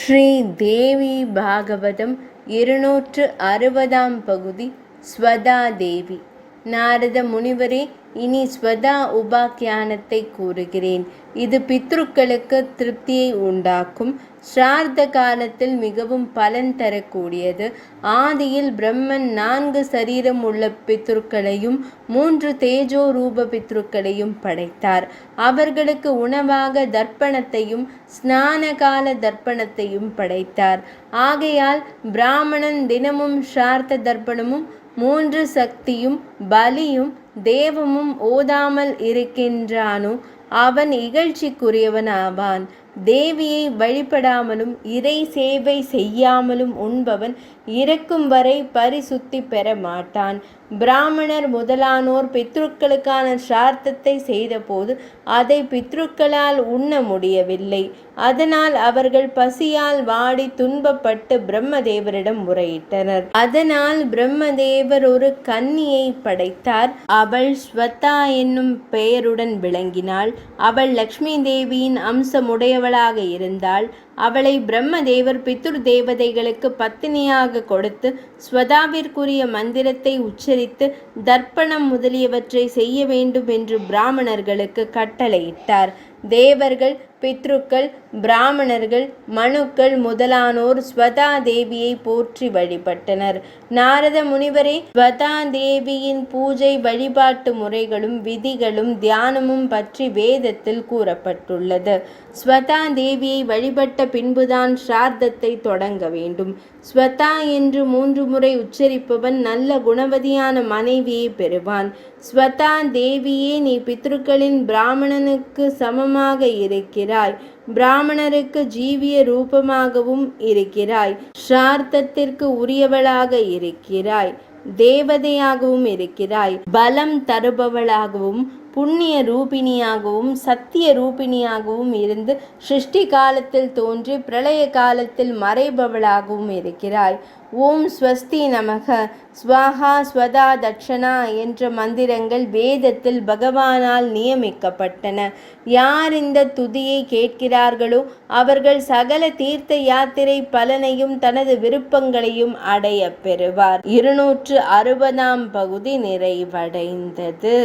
ஸ்ரீ தேவி பாகவதம் 260 பகுதி. ஸ்வதா தேவி. நாரத முனிவரே, இனி ஸ்வதா உபாக்கியானத்தை கூறுகிறேன். இது பித்ருக்களுக்கு திருப்தியை உண்டாக்கும். ஸ்ரார்த்த காலத்தில் மிகவும் பலன் தரக்கூடியது. ஆதியில் பிரம்மன் 4 சரீரம் உள்ள பித்ருக்களையும் 3 தேஜோ ரூப பித்ருக்களையும் படைத்தார். அவர்களுக்கு உணவாக தர்ப்பணத்தையும் ஸ்நான கால தர்ப்பணத்தையும் படைத்தார். ஆகையால் பிராமணன் தினமும் ஸ்ரார்த்த தர்ப்பணமும் 3 சக்தியும் பலியும் தேவமும் ஓதாமல் இருக்கின்றானோ அவன் இகழ்ச்சிக்குரியவன் ஆவான். தேவியை வழிபடாமலும் இறை சேவை செய்யாமலும் உண்பவன் இறக்கும் வரை பரிசுத்தி பெற மாட்டான். பிராமணர் முதலானோர் பித்ருக்களுக்கான ஸ்ரார்த்தத்தை செய்தபோது அதை பித்ருக்களால் உண்ண முடியவில்லை. அதனால் அவர்கள் பசியால் வாடி துன்பப்பட்டு பிரம்மதேவரிடம் முறையிட்டனர். அதனால் பிரம்மதேவர் ஒரு கன்னியை படைத்தார். அவள் ஸ்வதா என்னும் பெயருடன் விளங்கினாள். அவள் லக்ஷ்மி தேவியின் அம்சமுடையவளாக இருந்தாள். அவளை பிரம்மதேவர் பித்ரு தேவதைகளுக்கு பத்தினியாக கொடுத்து ஸ்வதாவிற்குரிய மந்திரத்தை உச்சரித்து தர்ப்பணம் முதலியவற்றை செய்ய வேண்டும் என்று பிராமணர்களுக்கு கட்டளையிட்டார். தேவர்கள், பித்ருக்கள், பிராமணர்கள், மனுக்கள் முதலானோர் ஸ்வதா தேவியை போற்றி வழிபட்டனர். நாரத முனிவரே, ஸ்வதா தேவியின் பூஜை வழிபாட்டு முறைகளும் விதிகளும் தியானமும் பற்றி வேதத்தில் கூறப்பட்டுள்ளது. ஸ்வதா தேவியை வழிபட்ட பின்புதான் ஸ்ரார்த்தத்தை தொடங்க வேண்டும். ஸ்வதா என்று 3 முறை உச்சரிப்பவன் நல்ல குணவதியான மனைவியை பெறுவான். ஸ்வதா தேவியே, நீ பித்ருக்களின் பிராமணனுக்கு சமமாக இருக்கிறாய். பிராமணருக்கு ஜீவிய ரூபமாகவும் இருக்கிறாய். ஸ்ரார்த்தத்திற்கு உரியவளாக இருக்கிறாய். தேவதையாகவும் இருக்கிறாய். பலம் தருபவளாகவும் புண்ணிய ரூபிணியாகவும் சத்திய ரூபிணியாகவும் இருந்து சிருஷ்டி காலத்தில் தோன்றி பிரளய காலத்தில் மறைபவளாகவும் இருக்கிறாய். ஓம் ஸ்வஸ்தி நமக, ஸ்வாஹா, ஸ்வதா, தட்சணா என்ற மந்திரங்கள் வேதத்தில் பகவானால் நியமிக்கப்பட்டன. யார் இந்த துதியை கேட்கிறார்களோ அவர்கள் சகல தீர்த்த யாத்திரை பலனையும் தனது விருப்பங்களையும் அடைய பெறுவார். 260 பகுதி நிறைவடைந்தது.